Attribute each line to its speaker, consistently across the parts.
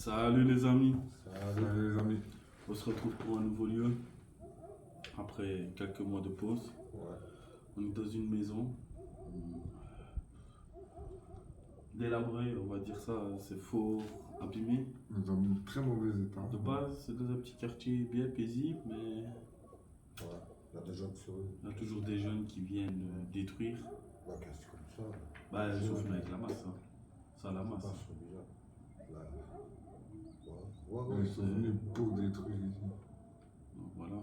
Speaker 1: Salut les amis,
Speaker 2: Salut les amis.
Speaker 1: on se retrouve pour un nouveau lieu après quelques mois de pause.
Speaker 2: Ouais.
Speaker 1: On est dans une maison délabrée, on va dire ça, c'est faux, abîmé.
Speaker 2: Nous avons un très mauvais état.
Speaker 1: De base, c'est dans un petit quartier bien paisible, mais
Speaker 3: Ouais, il y a des gens sur eux.
Speaker 1: il y a toujours des jeunes qui viennent détruire.
Speaker 3: La casse comme ça.
Speaker 1: Bah, sauf avec la masse, hein. Ça la masse.
Speaker 3: Pas sur bizarre. Là.
Speaker 2: Ils sont venus pour détruire ici.
Speaker 1: Donc voilà.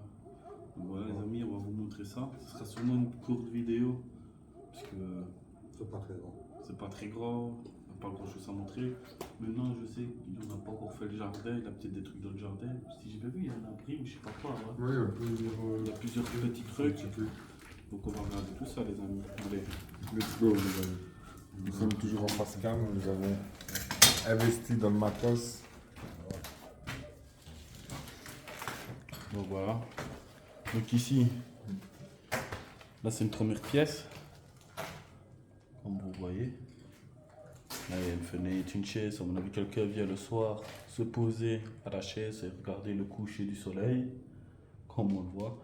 Speaker 1: Donc voilà les amis, on va vous montrer ça. Ce sera sûrement une courte vidéo, parce que
Speaker 3: C'est pas très grand.
Speaker 1: c'est pas très grand, on n'a pas grand chose à montrer. Maintenant, je sais qu'on n'a pas encore fait le jardin, il a peut-être des trucs dans le jardin. Si j'ai bien vu, il y a un abri ou je sais pas quoi. Hein.
Speaker 2: Oui, on peut dire.
Speaker 1: Il y a plusieurs petits trucs. Donc on va regarder tout ça, les amis. Allez.
Speaker 2: Let's go, les amis. Nous sommes toujours en face cam. Nous avons investi dans le matos.
Speaker 1: Donc voilà. Donc ici, là c'est une première pièce. Comme vous voyez. Là il y a une fenêtre, une chaise. À mon avis, quelqu'un vient le soir se poser à la chaise et regarder le coucher du soleil. Comme on le voit.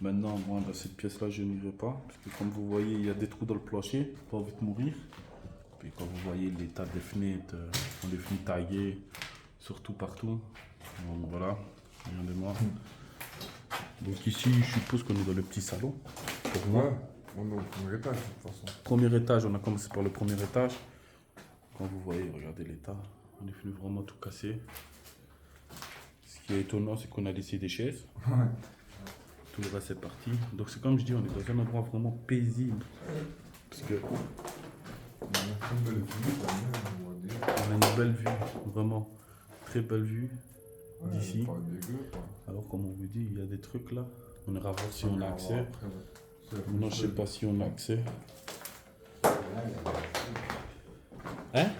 Speaker 1: Maintenant, moi, dans cette pièce-là, je n'irai pas. Parce que comme vous voyez, il y a des trous dans le plancher. Pas envie de mourir. Puis comme vous voyez, l'état des fenêtres, on les fenêtres taillées. Surtout partout. Donc voilà. Regardez-moi. Donc ici, je suppose qu'on est dans le petit salon. Pour moi.
Speaker 2: Ouais, on est au premier étage de toute façon.
Speaker 1: Premier étage, on a commencé par le premier étage. Quand vous voyez, regardez l'état. On est venu vraiment tout casser. Ce qui est étonnant, c'est qu'on a laissé des chaises.
Speaker 2: Ouais.
Speaker 1: Tout le reste est parti. Donc c'est comme je dis, on est dans un endroit vraiment paisible. Parce que
Speaker 2: On a une belle vue, quand même, on va dire.
Speaker 1: on a une belle vue, vraiment très belle vue
Speaker 2: Ouais,
Speaker 1: d'ici.
Speaker 2: Pas dégueu, quoi.
Speaker 1: Alors comme on vous dit, il y a des trucs là. On ira voir si on a accès.
Speaker 2: Après, ouais.
Speaker 1: Maintenant je sais pas si on a accès. Hein?
Speaker 2: Ah,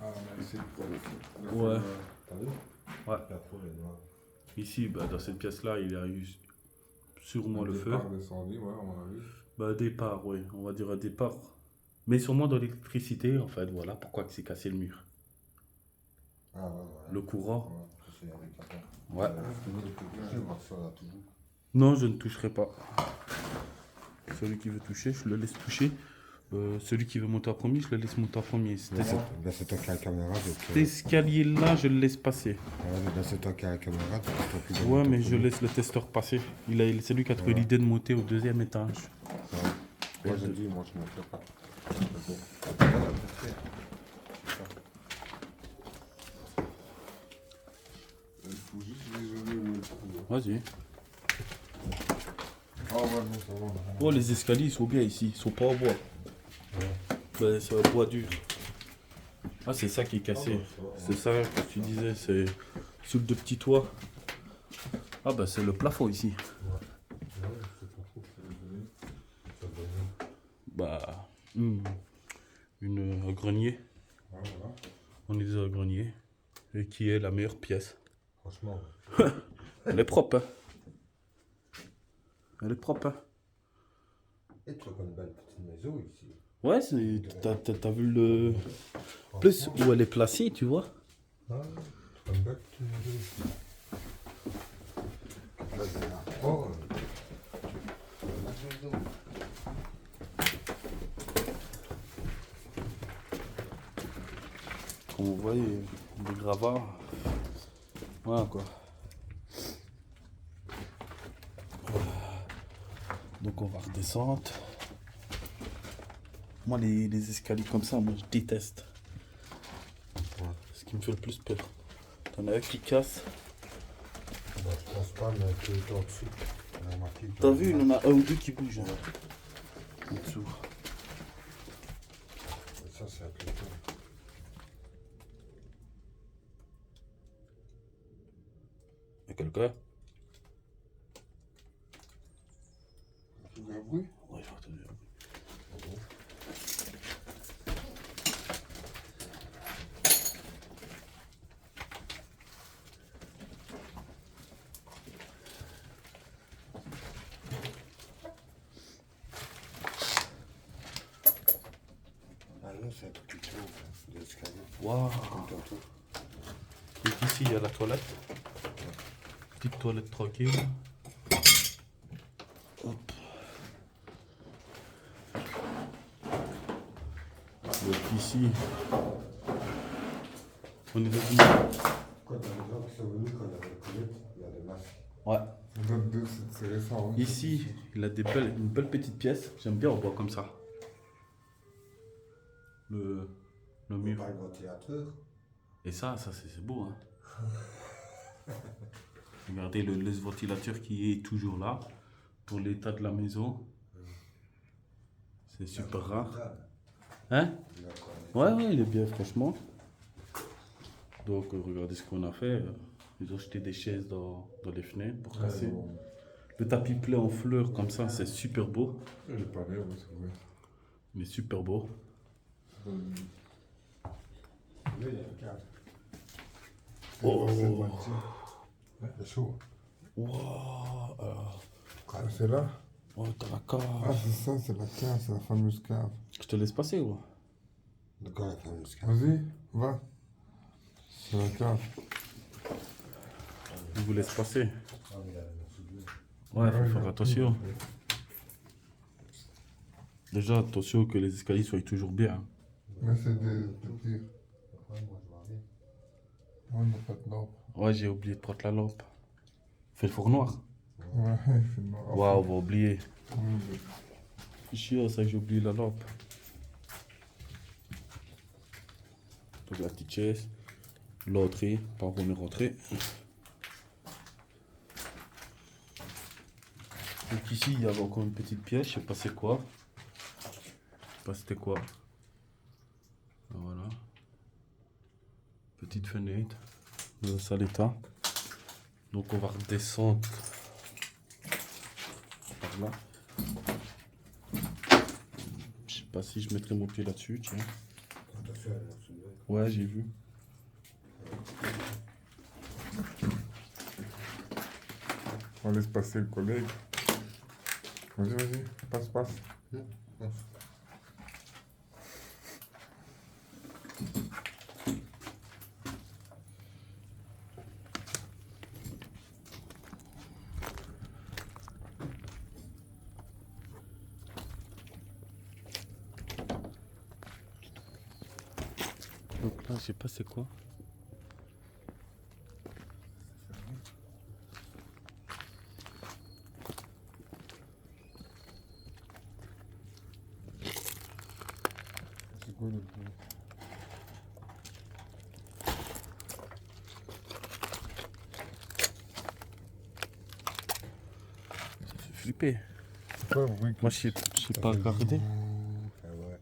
Speaker 2: on a essayé de faire le feu.
Speaker 1: Ouais.
Speaker 3: T'as vu?
Speaker 1: Ouais.
Speaker 3: La foule est noire.
Speaker 1: Ici, bah, dans cette pièce là, il y a eu sûrement le feu.
Speaker 2: départ d'incendie, ouais, on a vu.
Speaker 1: Bah départ, oui, on va dire un départ. Mais sûrement dans l'électricité, en fait, voilà pourquoi c'est cassé le mur.
Speaker 3: Ah ouais, ouais.
Speaker 1: Le courant.
Speaker 3: Ouais, c'est avec la terre.
Speaker 1: Ouais.
Speaker 3: Je vois ça là toujours.
Speaker 1: Non, je ne toucherai pas. Celui qui veut toucher, je le laisse toucher. Celui qui veut monter en premier, je le laisse monter en premier.
Speaker 3: Là, c'est toi qui as la caméra.
Speaker 1: Cet escalier-là, je le laisse passer.
Speaker 3: Là, c'est toi qui as la caméra.
Speaker 1: Ouais, mais je laisse le testeur passer. C'est lui qui a trouvé l'idée de monter au deuxième étage.
Speaker 3: Moi, je dis, moi, je ne me fais pas.
Speaker 2: Il faut juste isoler où est le trou.
Speaker 1: Vas-y.
Speaker 2: Ah ouais, non, ça va.
Speaker 1: Oh, les escaliers, ils sont bien ici. Ils sont pas en bois. Ben, c'est un bois dur. Ah, c'est ça qui est cassé. C'est ça que tu disais, c'est sous le petit toit. Ah, bah, c'est le plafond ici. Bah, un grenier.
Speaker 2: Ouais, voilà.
Speaker 1: On est dans un grenier. Et qui est la meilleure pièce.
Speaker 3: Franchement,
Speaker 1: Elle est propre, hein. Elle est propre, hein.
Speaker 3: et tu as une belle petite maison ici.
Speaker 1: Ouais, t'as vu le... Plus où elle est placée, tu vois.
Speaker 3: Ah, tu as une belle petite maison ici. Là, il y en a. Oh, la maison.
Speaker 1: Comme vous voyez, des gravats. Voilà quoi. Donc on va redescendre. Moi les escaliers comme ça, moi je déteste. Ce qui me fait le plus peur. T'en as un qui casse.
Speaker 3: Bah, je pense pas, mais tu es en dessous. On a remarqué que-
Speaker 1: T'as vu, il y en a un ou deux qui bougent. Hein. En dessous.
Speaker 3: Ça, c'est avec le temps.
Speaker 1: Il y a quelqu'un?
Speaker 2: Tu veux un bruit?
Speaker 1: Ouais, j'ai entendu.
Speaker 3: Ah non, c'est un truc qui tourne, des escaliers.
Speaker 1: Waouh.
Speaker 3: Comme tantôt.
Speaker 1: Donc ici, il y a la toilette. Petite toilette tranquille. Hop. Donc ici, on est revenu.
Speaker 3: Quand il y a des gens qui sont venus, quand il y avait le Covid, il y a des masques.
Speaker 1: Ouais.
Speaker 2: C'est récent. Hein.
Speaker 1: Ici, il a une belle petite pièce. J'aime bien, on voit comme ça. Le mur.
Speaker 3: Pas le ventilateur.
Speaker 1: Et ça c'est beau. Hein. Regardez le ventilateur qui est toujours là. Pour l'état de la maison. C'est super rare. Hein? Ouais, il est bien, franchement. Donc, regardez ce qu'on a fait. Ils ont jeté des chaises dans les fenêtres pour casser. Le tapis plat en fleurs, comme ça, c'est super beau.
Speaker 2: J'ai pas vu, mais c'est vrai.
Speaker 1: Mais super beau.
Speaker 3: Là, il y a le cadre.
Speaker 1: Oh.
Speaker 2: C'est chaud.
Speaker 1: Wow.
Speaker 2: Ah, c'est là?
Speaker 1: Oh, t'as la cave.
Speaker 2: Ah, c'est ça, c'est la cave, c'est la fameuse cave.
Speaker 1: Je te laisse passer, gros.
Speaker 3: D'accord, la fameuse cave.
Speaker 2: Vas-y, va. C'est la cave.
Speaker 1: Je vous laisse passer.
Speaker 3: Ah, mais là, on s'oublie.
Speaker 1: Ouais, faut faire attention. Déjà, attention que les escaliers soient toujours bien.
Speaker 2: Mais c'est des petits.
Speaker 3: Ouais, moi, je m'en vais.
Speaker 2: On n'a pas de lampe.
Speaker 1: Ouais, j'ai oublié de prendre la lampe. Fais le four noir.
Speaker 2: Ouais, c'est noir.
Speaker 1: Waouh, on va oublier.
Speaker 2: Ouais,
Speaker 1: C'est chiant ça que j'ai oublié la lampe. Donc la petite chaise, l'entrée, par où on est rentré. Donc ici il y avait encore une petite pièce, je sais pas c'est quoi. Je sais pas c'était quoi. Voilà. Petite fenêtre. Dans un sale état. Donc on va redescendre par là. Je sais pas si je mettrai mon pied là-dessus, tiens.
Speaker 3: Attention, elle est soulevée.
Speaker 1: Ouais, j'ai vu.
Speaker 2: On laisse passer le collègue. Vas-y, passe.
Speaker 1: Donc là, je sais pas c'est quoi.
Speaker 2: C'est quoi le bruit?
Speaker 1: Ça fait flipper.
Speaker 2: C'est quoi le bruit?
Speaker 1: Moi, je sais pas regarder.
Speaker 3: Ah ouais.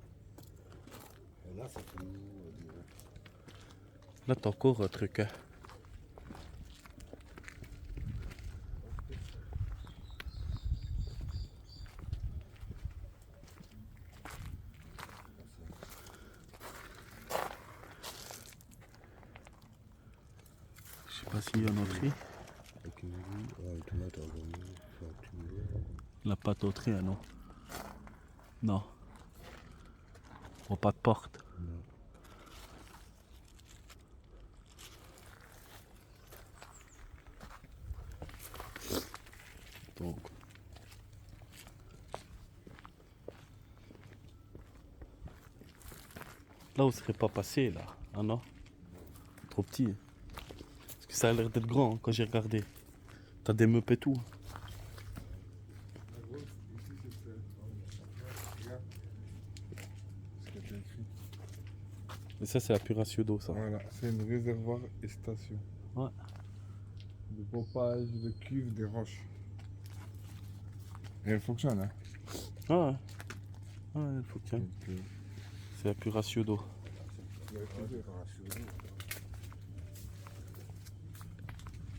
Speaker 3: Et là, ça fait nous.
Speaker 1: Là, t'as encore un truc. Hein. Je sais pas s'il y a un entrée.
Speaker 3: Avec une grille, ouais, une tomate organisée, faut accumuler.
Speaker 1: La pâte entrée, ah non. Non. Oh, pas de porte.
Speaker 3: Non.
Speaker 1: Donc. Là, on serait pas passé, là. Ah non? Trop petit. Parce que ça a l'air d'être grand hein, quand j'ai regardé. T'as des meubles et tout. Et ça, c'est la puration d'eau, ça.
Speaker 2: Voilà, c'est une réservoir et station.
Speaker 1: Ouais.
Speaker 2: De pompage de cuve des roches. Et elle fonctionne, hein?
Speaker 1: Ah ouais. Ah ouais, il faut que...
Speaker 2: Donc,
Speaker 1: C'est la puration d'eau.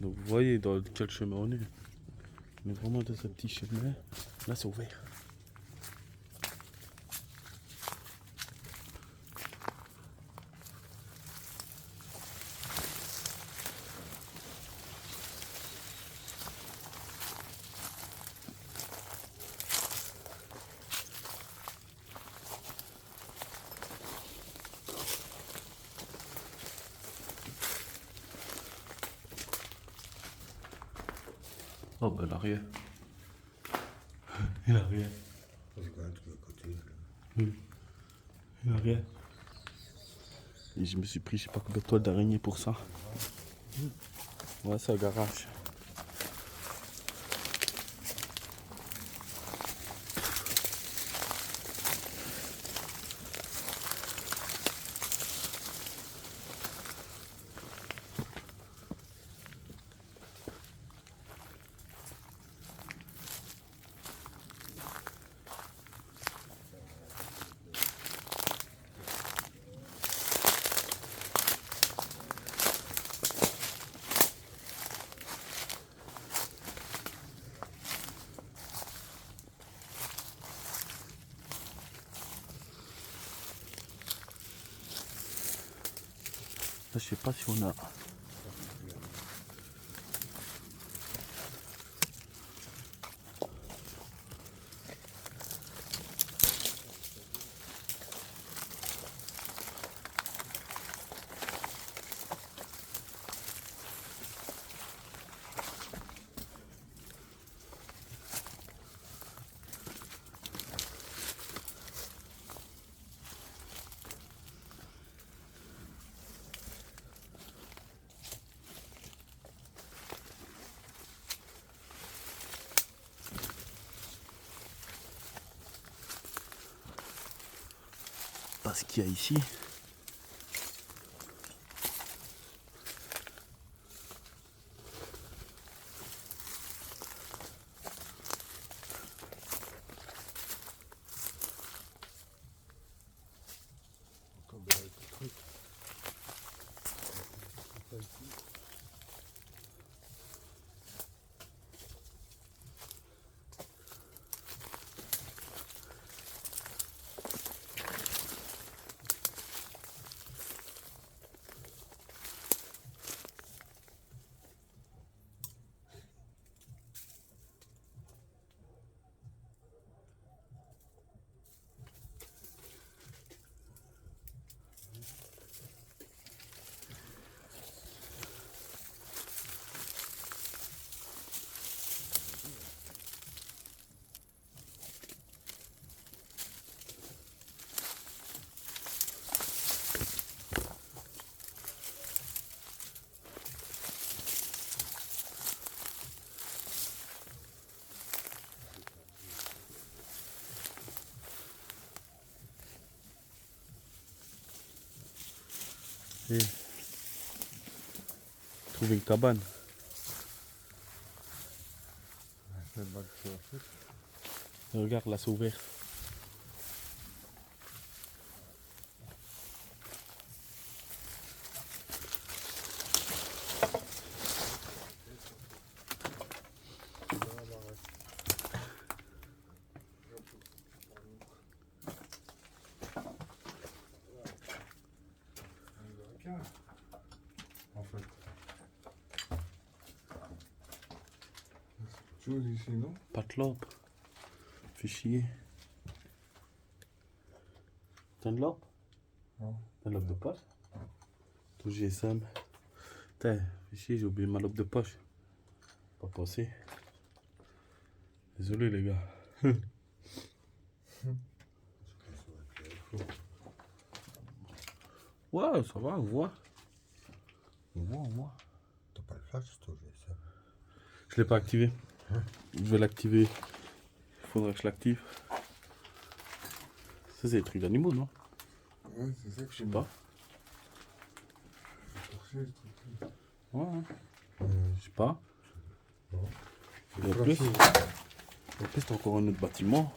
Speaker 1: Donc vous voyez dans quel chemin on est. On est vraiment dans ce petit chemin. Là, c'est ouvert. Oh ben il a rien. Il a rien.
Speaker 3: C'est quoi un truc à côté?
Speaker 1: Il a rien. Et je me suis pris je sais pas combien de toiles d'araignée pour ça. Ouais, c'est un garage. Là, je sais pas si on a. Pas ce qu'il y a ici. Et trouver une cabane. Regarde là, c'est ouvert.
Speaker 2: En fait. C'est chose ici, non?
Speaker 1: Pas de lampe. Fais chier. T'as une lampe?
Speaker 2: Non.
Speaker 1: T'as une lampe de poche? Ton GSM. Putain, fais chier, j'ai oublié ma lampe de poche. Pas pensé. Désolé les gars. Ouais, ça va, on voit. On voit.
Speaker 3: T'as pas le flash, toi, GSM.
Speaker 1: Je l'ai pas activé. Je vais l'activer. Il faudrait que je l'active. Ça, c'est des trucs d'animaux, non?
Speaker 2: Ouais, c'est ça que
Speaker 1: Je sais pas.
Speaker 2: chercher.
Speaker 1: Ouais. Je sais pas.
Speaker 3: Non.
Speaker 1: Et en plus, t'as encore un autre bâtiment.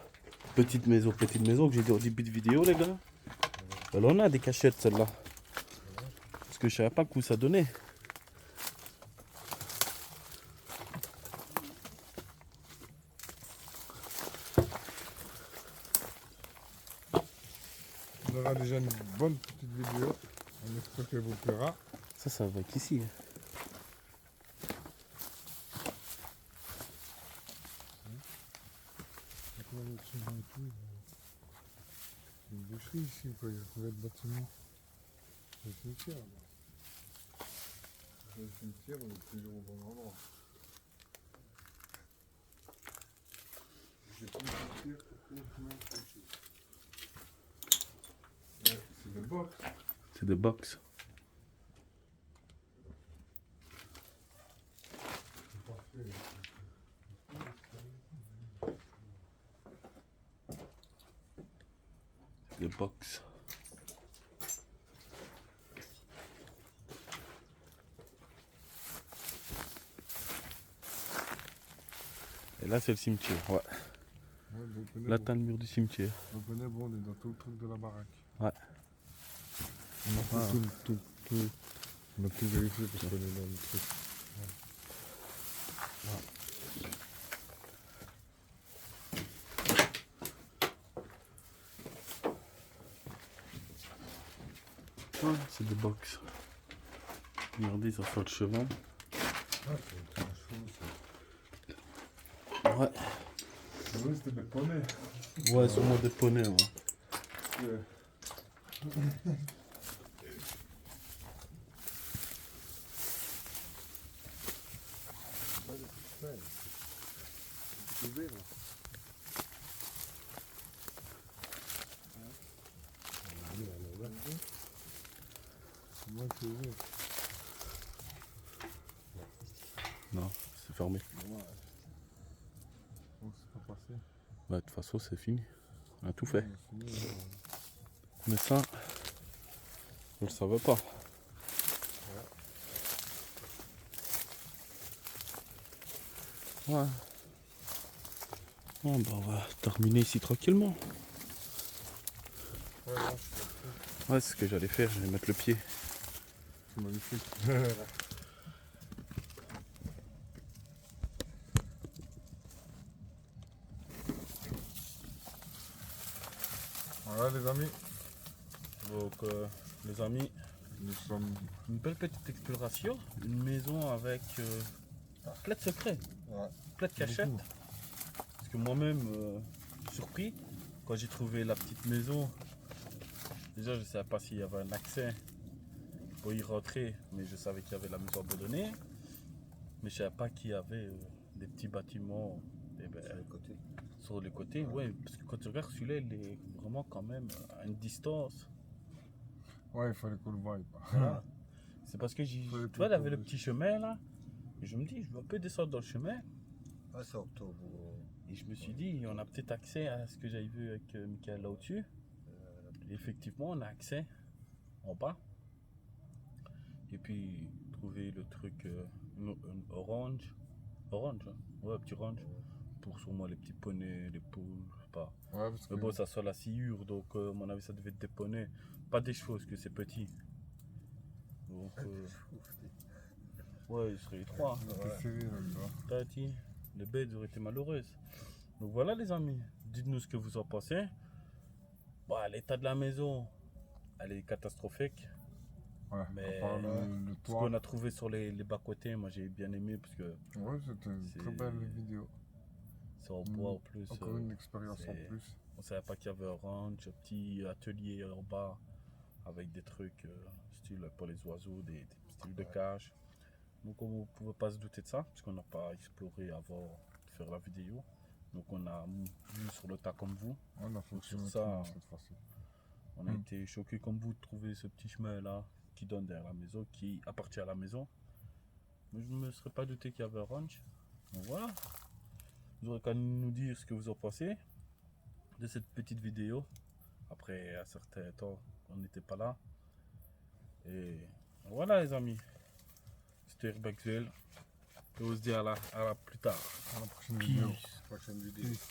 Speaker 1: Petite maison que j'ai dit au début de vidéo, les gars. Alors, on a des cachettes, celle-là. Parce que je savais pas que ça donnait.
Speaker 2: On aura déjà une bonne petite vidéo. On espère qu'elle vous plaira.
Speaker 1: Ça va être ici.
Speaker 2: C'est une boucherie ici, quoi. Il y a combien de bâtiments? C'est un cimetière, là. C'est un cimetière, on est toujours au bon endroit. C'est des box.
Speaker 1: C'est des box. Des box. Et là c'est le cimetière, ouais.
Speaker 2: Ouais, donc,
Speaker 1: Là t'as le mur du cimetière.
Speaker 2: on connaît, bon, on est dans tout le truc de la baraque.
Speaker 1: Ouais.
Speaker 2: On a fait tout. On a tout vérifié parce qu'on est dans le truc.
Speaker 1: Ouais, c'est des box. Regardez, ça fait le cheval. Ouais.
Speaker 2: Oui, c'était des poneys.
Speaker 1: Ouais, sûrement des poneys, ouais.
Speaker 2: Moi, je vais.
Speaker 1: Non, c'est fermé.
Speaker 2: On s'est pas passé.
Speaker 1: Bah, de toute façon, c'est fini. On a tout fait.
Speaker 2: On a fini,
Speaker 1: Mais ça, je le savais pas. Ouais. Bon, bah, on va terminer ici tranquillement.
Speaker 2: Ouais, là, je suis là-dessus.
Speaker 1: Ouais, c'est ce que j'allais faire. J'allais mettre le pied.
Speaker 2: C'est magnifique. Voilà les amis,
Speaker 1: Donc, les amis,
Speaker 2: nous sommes.
Speaker 1: une belle petite exploration. Une maison avec plein de secrets,
Speaker 2: Ouais.
Speaker 1: plein de cachettes.
Speaker 2: Beaucoup.
Speaker 1: Parce que moi-même, surpris, quand j'ai trouvé la petite maison, déjà je ne savais pas s'il y avait un accès pour y rentrer, mais je savais qu'il y avait la maison abandonnée. Mais je ne savais pas qu'il y avait des petits bâtiments sur les côtés. Ouais, parce que quand tu regardes celui-là, il est vraiment quand même à une distance.
Speaker 2: Ouais, il fallait qu'on le voie.
Speaker 1: Voilà. C'est parce que tu
Speaker 2: Faut les
Speaker 1: vois, il y avait le
Speaker 2: proposer.
Speaker 1: petit chemin là. Et je me dis, je vais un peu descendre dans le chemin.
Speaker 3: Ah, c'est octobre.
Speaker 1: Et je me suis dit, on a peut-être accès à ce que j'avais vu avec Michael là au-dessus. Et effectivement, on a accès en bas. Et puis, trouver le truc orange. Orange, hein. Ouais, petit orange. Pour sûrement les petits poneys, les poules, je sais pas.
Speaker 2: Ouais, parce que.
Speaker 1: Mais bon, ça sent la sciure, donc à mon avis, ça devait être des poneys. Pas des chevaux, parce que c'est petit. Donc, ouais, il serait étroit.
Speaker 2: C'était serré là-dedans.
Speaker 1: Tati, les bêtes auraient été malheureuses. Donc voilà les amis, dites-nous ce que vous en pensez. Bon, l'état de la maison, elle est catastrophique.
Speaker 2: Ouais,
Speaker 1: Mais
Speaker 2: à part le
Speaker 1: Ce qu'on
Speaker 2: toit.
Speaker 1: a trouvé sur les bas-côtés, moi j'ai bien aimé parce que
Speaker 2: Ouais, c'était une
Speaker 1: c'est-
Speaker 2: très belle vidéo.
Speaker 1: c'est en bois en plus.
Speaker 2: Encore une expérience en
Speaker 1: c'est-
Speaker 2: plus.
Speaker 1: On savait pas qu'il y avait un ranch, un petit atelier en bas avec des trucs style pour les oiseaux, des styles de cage. Donc on ne pouvait pas se douter de ça parce qu'on n'a pas exploré avant de faire la vidéo. Donc on a vu sur le tas comme vous.
Speaker 2: On a
Speaker 1: sur
Speaker 2: fonctionné
Speaker 1: ça,
Speaker 2: cette fois-ci.
Speaker 1: On a été choqués comme vous de trouver ce petit chemin là qui donne derrière la maison, qui appartient à la maison. Mais je ne me serais pas douté qu'il y avait un ranch. Donc voilà. Vous aurez qu'à nous dire ce que vous en pensez de cette petite vidéo. Après un certain temps, on n'était pas là. Et voilà les amis. C'était Urbexuel. Et on se dit à la plus tard.
Speaker 2: À la prochaine vidéo.
Speaker 1: Peace.
Speaker 3: Prochaine vidéo.
Speaker 2: Peace.